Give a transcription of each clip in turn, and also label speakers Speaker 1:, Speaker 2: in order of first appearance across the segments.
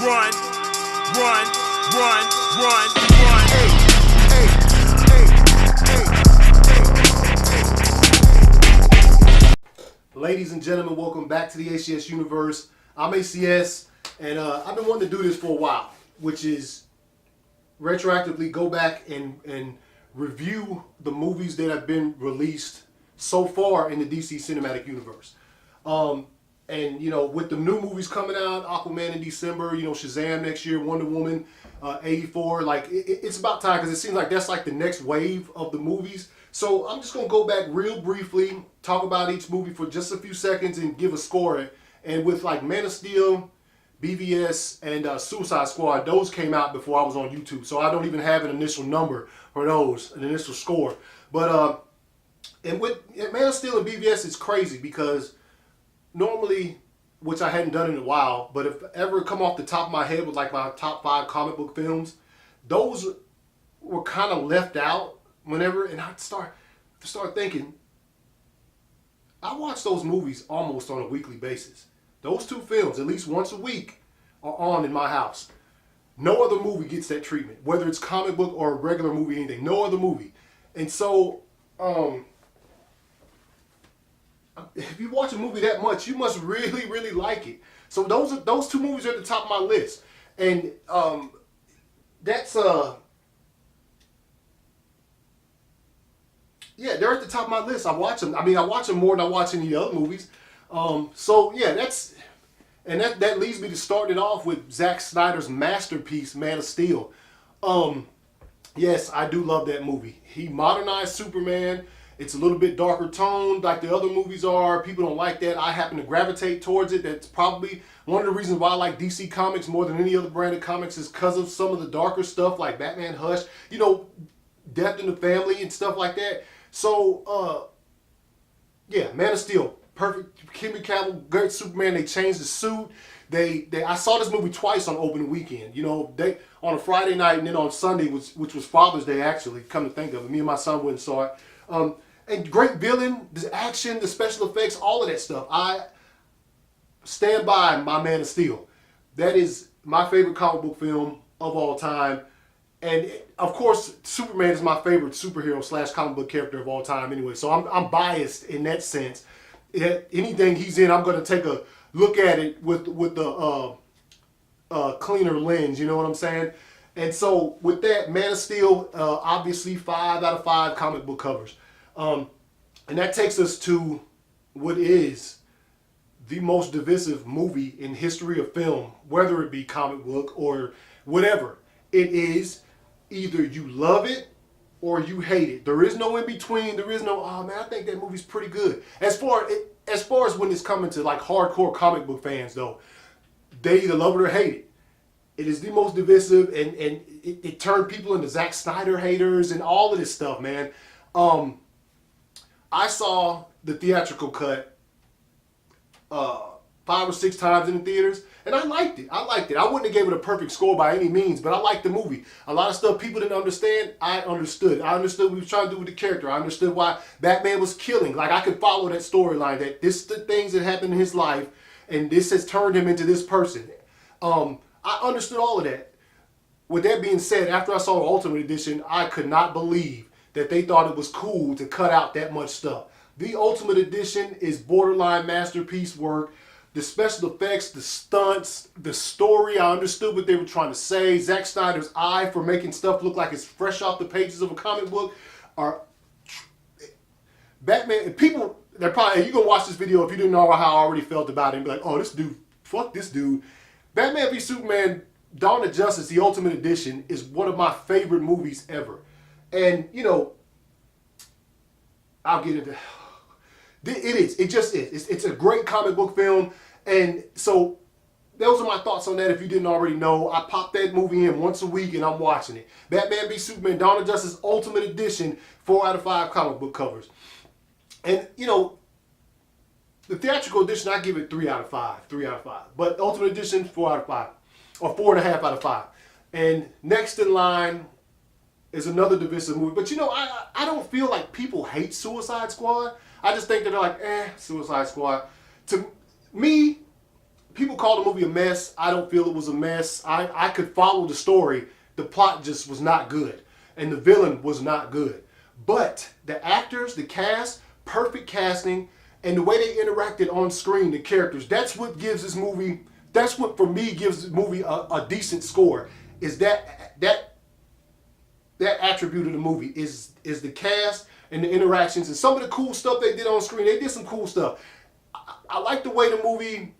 Speaker 1: run, run, run, run, run. Hey,
Speaker 2: Ladies and gentlemen, welcome back to the ACS Universe. I'm ACS, and I've been wanting to do this for a while, which is retroactively go back and review the movies that have been released so far in the DC Cinematic Universe. And you know, with the new movies coming out, Aquaman in December, you know, Shazam next year, Wonder Woman 84, like it's about time, because it seems like that's like the next wave of the movies. So I'm just gonna go back real briefly, talk about each movie for just a few seconds and give a score. And with like Man of Steel, BVS, and Suicide Squad, those came out before I was on YouTube, so I don't even have an initial number for those, an initial score. But and with Man of Steel and BVS, it's crazy because normally, which I hadn't done in a while, but if ever come off the top of my head with like my top 5 comic book films, those were kind of left out whenever, and I'd start thinking, I watch those movies almost on a weekly basis. Those two films, at least once a week, are on in my house. No other movie gets that treatment, whether it's comic book or a regular movie, anything. No other movie. And so, if you watch a movie that much, you must really, really like it. So those two movies are at the top of my list, and that's yeah, they're at the top of my list. I watch them. I mean, I watch them more than I watch any other movies. So yeah, that leads me to start it off with Zack Snyder's masterpiece, Man of Steel. Yes, I do love that movie. He modernized Superman. It's a little bit darker toned like the other movies are. People don't like that. I happen to gravitate towards it. That's probably one of the reasons why I like DC Comics more than any other branded comics, is because of some of the darker stuff like Batman Hush, you know, Death in the Family and stuff like that. So, yeah, Man of Steel, perfect. Henry Cavill, great Superman. They changed the suit. I saw this movie twice on opening weekend. You know, they on a Friday night and then on Sunday, which was Father's Day actually. Come to think of it, me and my son went and saw it. And great villain, the action, the special effects, all of that stuff. I stand by my Man of Steel. That is my favorite comic book film of all time. And of course, Superman is my favorite superhero / comic book character of all time anyway. So I'm biased in that sense. Anything he's in, I'm going to take a look at it with the cleaner lens, you know what I'm saying? And so with that, Man of Steel, obviously 5 out of 5 comic book covers. And that takes us to what is the most divisive movie in history of film, whether it be comic book or whatever. It is either you love it or you hate it. There is no in between. There is no, oh man, I think that movie's pretty good. As far as when it's coming to like hardcore comic book fans though, they either love it or hate it. It is the most divisive, and it turned people into Zack Snyder haters and all of this stuff, man. I saw the theatrical cut 5 or 6 times in the theaters, and I liked it. I wouldn't have gave it a perfect score by any means, but I liked the movie. A lot of stuff people didn't understand, I understood. I understood what he was trying to do with the character. I understood why Batman was killing. Like, I could follow that storyline, that this is the things that happened in his life, and this has turned him into this person. I understood all of that. With that being said, after I saw the Ultimate Edition, I could not believe that they thought it was cool to cut out that much stuff. The Ultimate Edition is borderline masterpiece work. The special effects, the stunts, the story, I understood what they were trying to say. Zack Snyder's eye for making stuff look like it's fresh off the pages of a comic book. Batman, people, they're probably, you gonna watch this video if you didn't know how I already felt about it and be like, oh, this dude, fuck this dude. Batman v Superman, Dawn of Justice, the Ultimate Edition, is one of my favorite movies ever. And, you know, I'll get into it. It just is. It's a great comic book film. And so those are my thoughts on that if you didn't already know. I pop that movie in once a week and I'm watching it. Batman v Superman, Dawn of Justice, Ultimate Edition, 4 out of 5 comic book covers. And, you know, the theatrical edition, I give it 3 out of 5. 3 out of 5. But Ultimate Edition, 4 out of 5. Or 4.5 out of 5. And next in line is another divisive movie. But you know, I don't feel like people hate Suicide Squad. I just think that they're like, Suicide Squad. To me, people call the movie a mess. I don't feel it was a mess. I could follow the story. The plot just was not good. And the villain was not good. But the actors, the cast, perfect casting, and the way they interacted on screen, the characters, that's what gives this movie, that's what for me gives the movie a decent score. Is that attribute of the movie is the cast and the interactions and some of the cool stuff they did on screen. They did some cool stuff. I like the way the movie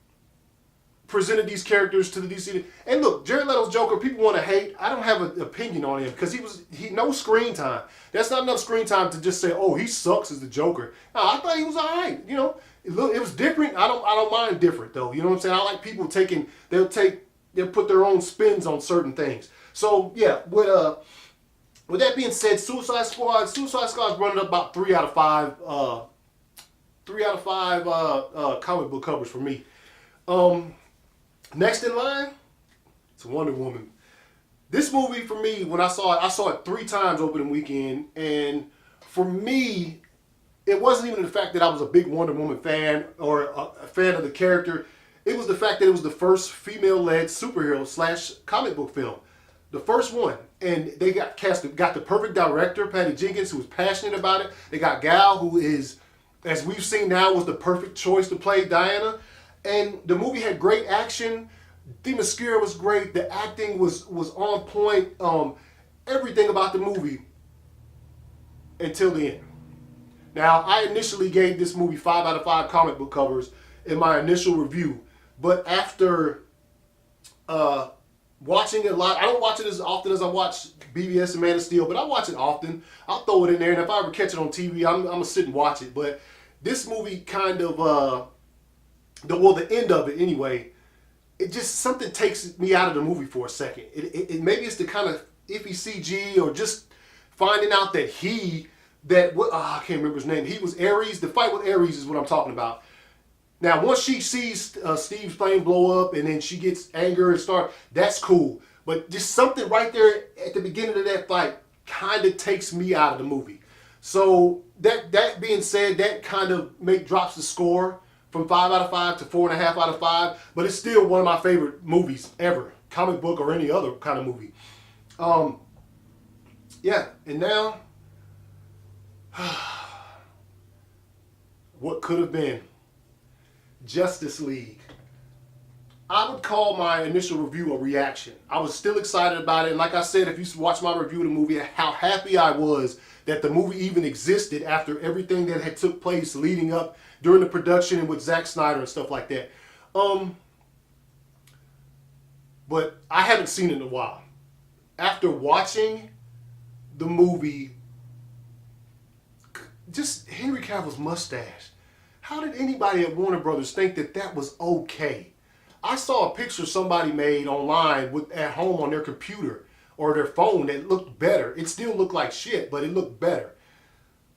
Speaker 2: presented these characters to the DC. And look, Jared Leto's Joker, people want to hate. I don't have an opinion on him because he no screen time. That's not enough screen time to just say, oh, he sucks as the Joker. No, I thought he was all right. You know, it was different. I don't mind different though. You know what I'm saying? I like people they'll put their own spins on certain things. So yeah, with that being said, Suicide Squad's running up about 3 out of 5. 3 out of 5 comic book covers for me. Next in line, it's Wonder Woman. This movie for me, when I saw it 3 times opening weekend, and for me, it wasn't even the fact that I was a big Wonder Woman fan or a fan of the character. It was the fact that it was the first female-led superhero / comic book film. The first one. And they got the perfect director, Patty Jenkins, who was passionate about it. They got Gal, who is, as we've seen now, was the perfect choice to play Diana. And the movie had great action. Themyscira was great. The acting was on point. Everything about the movie until the end. Now, I initially gave this movie 5 out of 5 comic book covers in my initial review. But after watching it a lot, I don't watch it as often as I watch BVS and Man of Steel, but I watch it often. I'll throw it in there, and if I ever catch it on TV, I'm going to sit and watch it. But this movie kind of... the end of it anyway, it just, something takes me out of the movie for a second. Maybe it's the kind of iffy CG or just finding out that I can't remember his name. He was Ares. The fight with Ares is what I'm talking about. Now, once she sees Steve's plane blow up and then she gets anger and that's cool. But just something right there at the beginning of that fight kind of takes me out of the movie. So that being said, that kind of drops the score from 5 out of 5 to 4.5 out of 5, but it's still one of my favorite movies ever, comic book or any other kind of movie. Yeah, and now, what could have been? Justice League. I would call my initial review a reaction. I was still excited about it, and like I said, if you watch my review of the movie, how happy I was that the movie even existed after everything that had took place leading up during the production and with Zack Snyder and stuff like that. But I haven't seen it in a while. After watching the movie, just Henry Cavill's mustache. How did anybody at Warner Brothers think that was okay? I saw a picture somebody made online at home on their computer or their phone that looked better. It still looked like shit, but it looked better.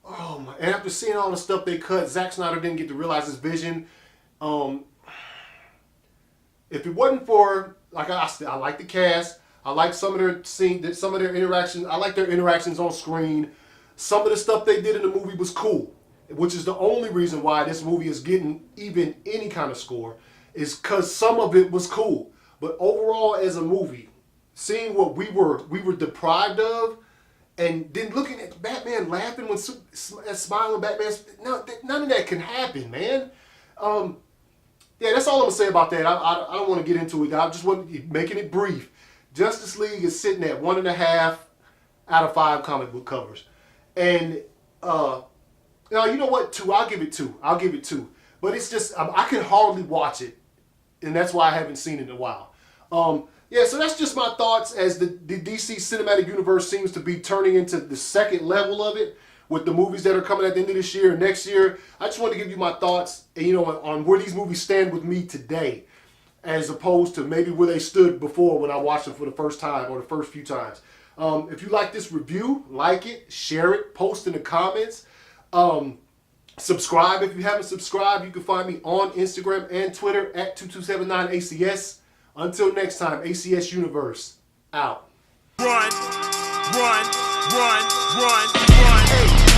Speaker 2: Oh my! And after seeing all the stuff they cut, Zack Snyder didn't get to realize his vision. If it wasn't for, like I like the cast, I like some of their scenes, some of their interactions. I like their interactions on screen. Some of the stuff they did in the movie was cool, which is the only reason why this movie is getting even any kind of score, is because some of it was cool. But overall, as a movie, seeing what we were deprived of. And then looking at Batman laughing when smiling Batman, no, none of that can happen, man. Yeah, that's all I'm gonna say about that. I don't want to get into it. I just want making it brief. Justice League is sitting at 1.5 out of 5 comic book covers, and now you know what? 2. I'll give it 2. I'll give it 2. But it's just I can hardly watch it, and that's why I haven't seen it in a while. Yeah, so that's just my thoughts as the DC Cinematic Universe seems to be turning into the second level of it with the movies that are coming at the end of this year and next year. I just want to give you my thoughts, on where these movies stand with me today, as opposed to maybe where they stood before when I watched them for the first time or the first few times. If you like this review, like it, share it, post in the comments. Subscribe if you haven't subscribed. You can find me on Instagram and Twitter at 2279ACS. Until next time, ACS Universe, out.
Speaker 1: Run, run, run, run, run.